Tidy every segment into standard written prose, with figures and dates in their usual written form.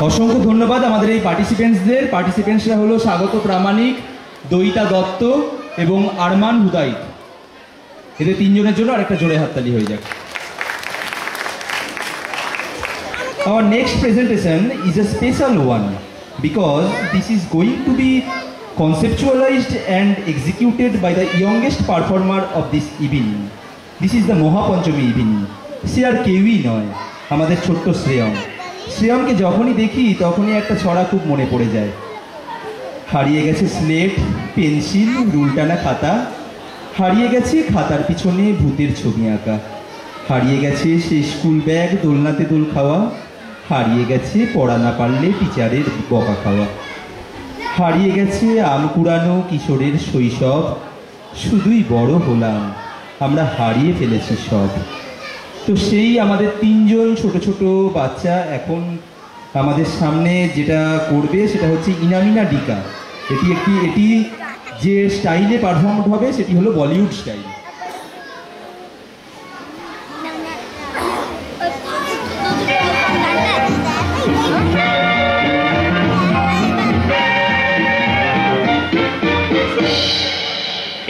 অসংখ্য ধন্যবাদ আমাদের এই পার্টিসিপেন্টসরা হলো স্বাগত প্রামাণিক, দয়িতা দত্ত এবং আরমান হুদাইত। এদের তিনজনের জন্য আরেকটা জোরে হাততালি হয়ে যাক। Our next presentation is a special one because this is going to be conceptualized and executed by the youngest performer of this evening. This is the মহাপঞ্চমী evening. সে আর কেউই নয়, আমাদের ছোট্ট শ্রেয়ম। শ্রেয়মকে যখনই দেখি তখনই একটা ছড়া খুব মনে পড়ে যায়। হারিয়ে গেছে স্লেট, পেন্সিল, রুলটানা খাতা, হারিয়ে গেছে খাতার পিছনে ভূতের ছবি আঁকা, হারিয়ে গেছে সেই স্কুল ব্যাগ, দোলনাতে দোল খাওয়া, হারিয়ে গেছে পড়া না পারলে টিচারের বকা খাওয়া, হারিয়ে গেছে আম কুড়ানো কিশোরের শৈশব, শুধুই বড় হলাম আমরা হারিয়ে ফেলেছি সব। তো সেই আমাদের তিনজন ছোট ছোট বাচ্চা এখন আমাদের সামনে যেটা করবে সেটা হচ্ছে ইনামিনা ডিকা। এটি যে স্টাইলে পারফর্ম হবে সেটি হলো Bollywood style.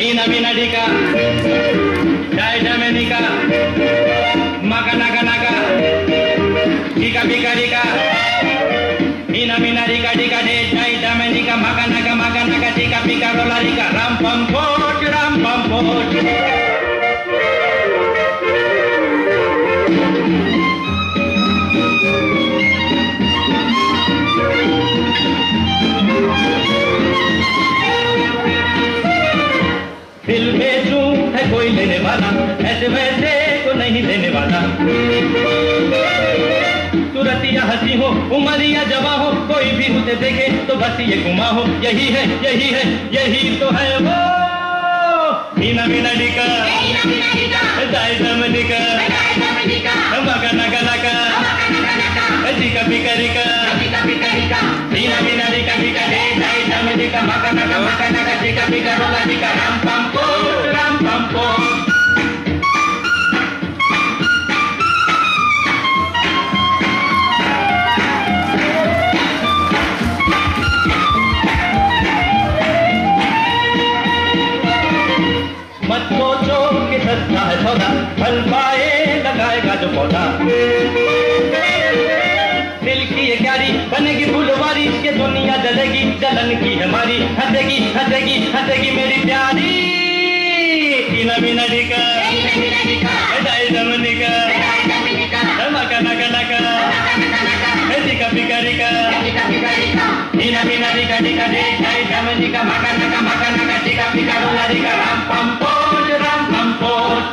Inamina dika, daida menika, maga naga naga, dika bika dika. Inamina dika dika de, daida menika, maga naga dika bika rola dika, ram pam pot, ram pam pot. दिल बेचूं है कोई लेने वाला, ऐसे वैसे को नहीं देने वाला। सूरत या हंसी हो, उम्र या जवां हो, कोई भी उसे देखे तो बस ये गुमा हो। यही है तो है वो मीना मीना डिका, दाइदा मनिका, मगा नगा नगा, डिका बिका डिका, मीना मीना डिका डिका दे, दाइदा मनिका, मगा नगा डिका बिका रोला डिका, राम पम को, राम पम को। मत सोचो कि सस्ता है सौदा, फल पाए लगाएगा जो पौधा। दिल की ये क्यारी बनेगी फुलवारी, ये दुनिया जलेगी जलन की हमारी, हंसेगी हंसेगी हंसेगी मेरी प्यारी। मीना मीना डिका, दाइदा मनिका, मगा नगा नगा, डिका बिका डिका, मीना मीना डिका डिका दे, दाइदा मनिका, मगा नगा डिका बिका रोला डिका, राम पम पोच, राम पम पोच।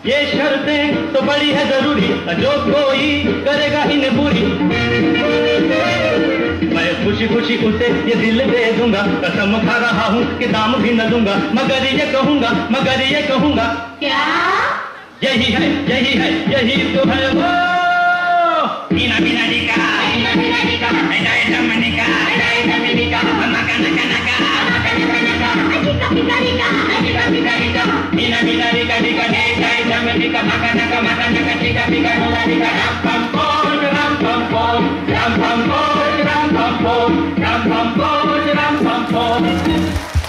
ये शर्तें तो बड़ी है जरूरी, जो कोई करेगा इन्हें पूरी, मैं खुशी खुशी उसे ये दिल दे दूंगा, कसम खा रहा हूँ कि दाम भी न दूंगा, मगर ये कहूँगा क्या? यही है तो है वो मीना मीना डिका, दाइदा मनिका, मगा नगा नगा, मीना मीना डिका डिका दे, दाइदा मनिका, मगा नगा डिका बिका रोला डिका, राम पम पोच, राम पम पोच, राम पम पोच, राम पम पोच, राम पम पोच, राम पम पोच।